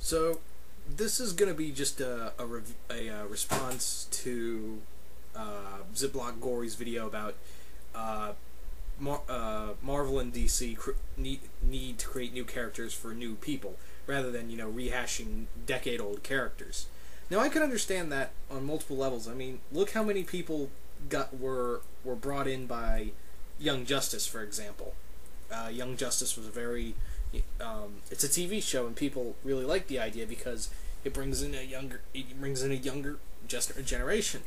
So, this is going to be just a response to Ziploc Gory's video about Marvel and DC need to create new characters for new people, rather than, rehashing decade-old characters. Now, I can understand that on multiple levels. I mean, look how many people were brought in by Young Justice, for example. Young Justice was a very... it's a TV show, and people really like the idea because it brings in a younger generation.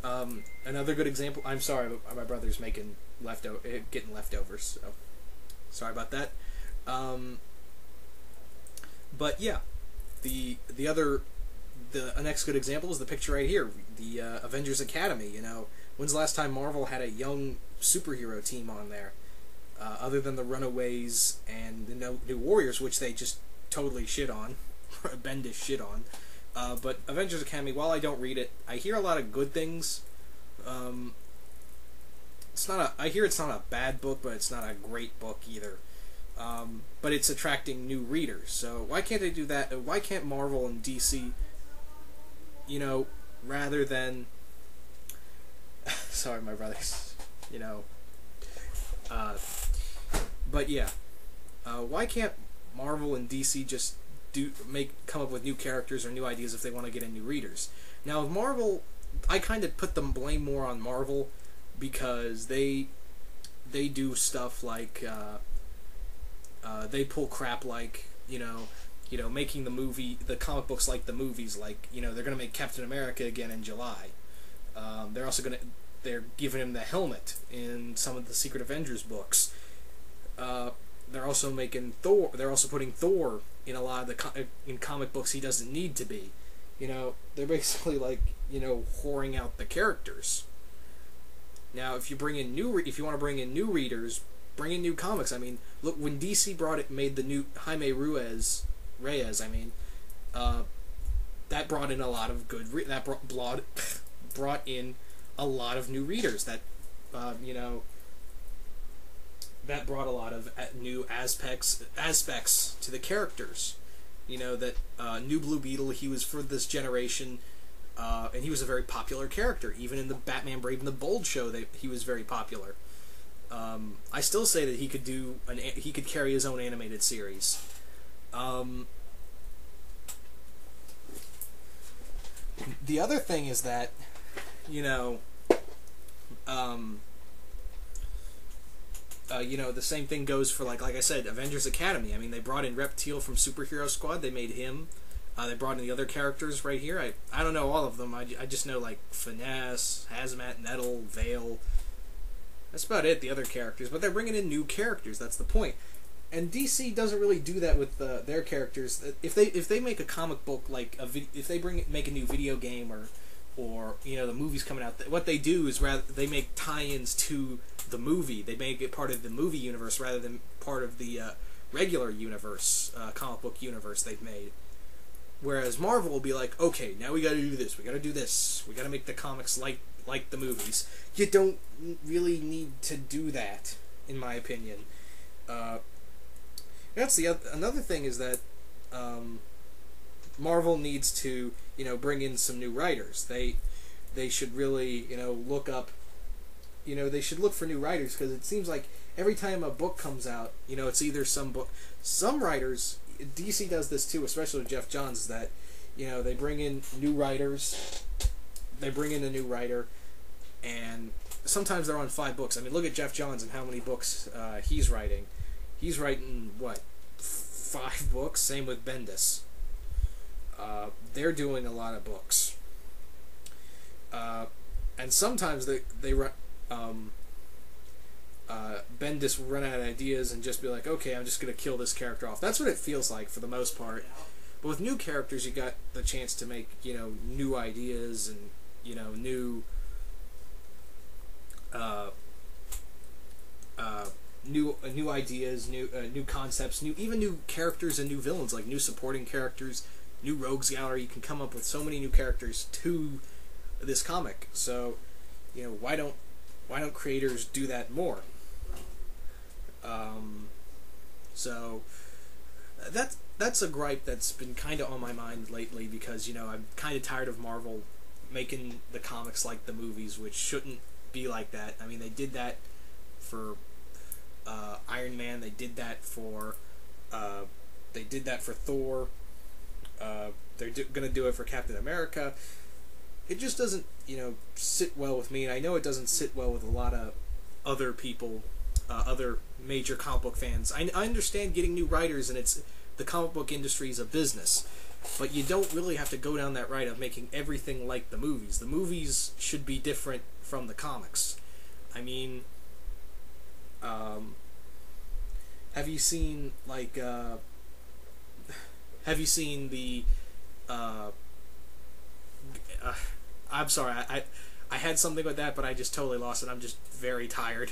Another good example. I'm sorry, my brother's getting leftovers, so sorry about that. But yeah, the next good example is the picture right here, the Avengers Academy. When's the last time Marvel had a young superhero team on there? Other than the Runaways and the New Warriors, which they just totally shit on, Bendis shit on. But Avengers Academy, while I don't read it, I hear a lot of good things. I hear it's not a bad book, but it's not a great book either. But it's attracting new readers. So why can't they do that? Why can't Marvel and DC, rather than... Sorry, my brothers. But yeah, why can't Marvel and DC just come up with new characters or new ideas if they want to get in new readers? Now, with Marvel, I kind of put the blame more on Marvel because they do stuff like they pull crap like making the comic books like the movies, like they're gonna make Captain America again in July. They're giving him the helmet in some of the Secret Avengers books. They're also making Thor. They're also putting Thor in a lot of in comic books he doesn't need to be. They're basically like whoring out the characters. Now, if you want to bring in new readers, bring in new comics. I mean, look, when DC made the new Jaime Reyes. I mean, that brought in a lot of good. That brought in a lot of new readers. That that brought a lot of new aspects to the characters. That New Blue Beetle, he was for this generation, and he was a very popular character. Even in the Batman Brave and the Bold show, he was very popular. I still say that he could carry his own animated series. The other thing is that, the same thing goes for, like I said, Avengers Academy. I mean, they brought in Reptile from Superhero Squad. They made him. They brought in the other characters right here. I don't know all of them. I just know, like, Finesse, Hazmat, Nettle, Veil. That's about it, the other characters. But they're bringing in new characters. That's the point. And DC doesn't really do that with their characters. If they make a comic book, like if they make a new video game or the movie's coming out, what they do is they make tie-ins to the movie. They make it part of the movie universe rather than part of the regular universe, comic book universe they've made. Whereas Marvel will be like, okay, now we got to do this, we got to do this, we got to make the comics like the movies. You don't really need to do that, in my opinion. That's another thing is that Marvel needs to bring in some new writers. They should really look up. They should look for new writers, because it seems like every time a book comes out, it's either some book. Some writers, DC does this too, especially with Jeff Johns, that they bring in new writers. They bring in a new writer, and sometimes they're on 5 books. I mean, look at Jeff Johns and how many books he's writing. He's writing, what, 5 books? Same with Bendis. They're doing a lot of books. And sometimes Bendis will run out of ideas and just be like, okay, I'm just going to kill this character off. That's what it feels like for the most part. But with new characters, you got the chance to make, new ideas and, new... new ideas, new concepts, even new characters and new villains, like new supporting characters, new rogues gallery. You can come up with so many new characters to this comic. So, why don't creators do that more? So, That's a gripe that's been kind of on my mind lately because I'm kind of tired of Marvel making the comics like the movies, which shouldn't be like that. I mean, they did that for Iron Man. They did that for Thor. They're gonna do it for Captain America. It just doesn't sit well with me, and I know it doesn't sit well with a lot of other people, other major comic book fans. I understand getting new writers, and the comic book industry is a business, but you don't really have to go down that route of making everything like the movies. The movies should be different from the comics. I mean, have you seen the? I'm sorry, I had something with that, but I just totally lost it. I'm just very tired.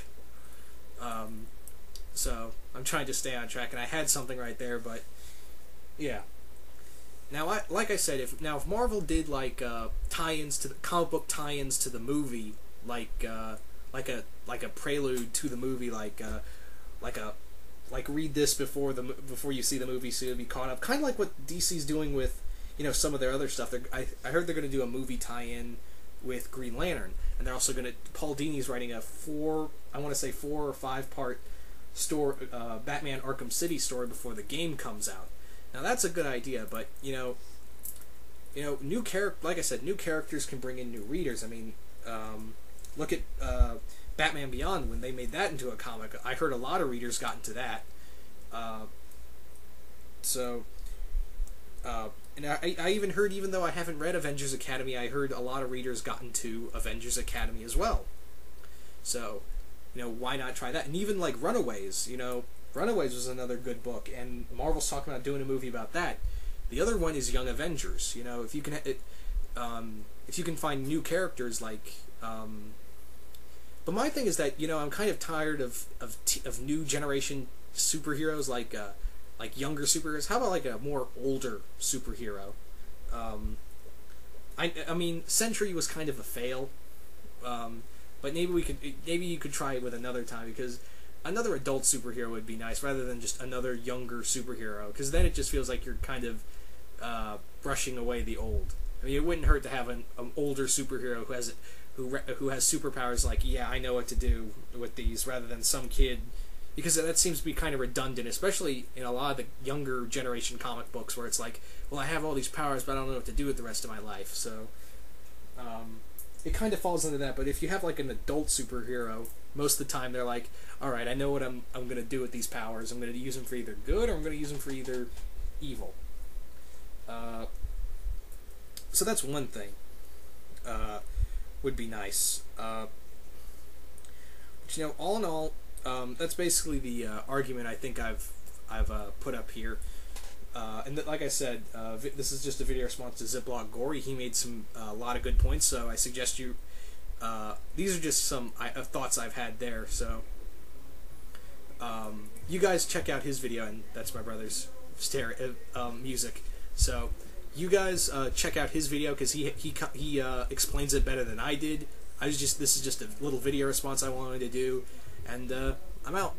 So I'm trying to stay on track, and I had something right there, but yeah. Now, like I said, if Marvel did tie-ins to the comic book tie-ins to the movie, like a prelude to the movie, like read this before you see the movie, so you'll be caught up. Kind of like what DC's doing with some of their other stuff. I heard they're going to do a movie tie-in with Green Lantern, and they're also going to. Paul Dini's writing a 4 or 5 part story, Batman Arkham City story before the game comes out. Now that's a good idea, but new like I said, new characters can bring in new readers. I mean, look at Batman Beyond when they made that into a comic. I heard a lot of readers got into that. And I even heard, even though I haven't read Avengers Academy, I heard a lot of readers got into Avengers Academy as well. So, why not try that? And even like Runaways, Runaways was another good book, and Marvel's talking about doing a movie about that. The other one is Young Avengers. If you can find new characters like. But my thing is that I'm kind of tired of new generation superheroes like younger superheroes. How about like a more older superhero? I mean, Sentry was kind of a fail, but maybe you could try it with another time, because another adult superhero would be nice rather than just another younger superhero, because then it just feels like you're kind of brushing away the old. I mean, it wouldn't hurt to have an older superhero who has superpowers like, yeah, I know what to do with these, rather than some kid. Because that seems to be kind of redundant, especially in a lot of the younger generation comic books, where it's like, well, I have all these powers, but I don't know what to do with the rest of my life. So, it kind of falls into that. But if you have like an adult superhero, most of the time they're like, all right, I know what I'm going to do with these powers. I'm going to use them for either good, or I'm going to use them for either evil. So that's one thing. Would be nice. But, all in all, that's basically the argument I think I've put up here. And like I said, this is just a video response to Ziploc Gory. He made a lot of good points, so I suggest you. These are just some thoughts I've had there. So you guys check out his video, and that's my brother's music. So you guys check out his video, because he explains it better than I did. This is just a little video response I wanted to do, and I'm out.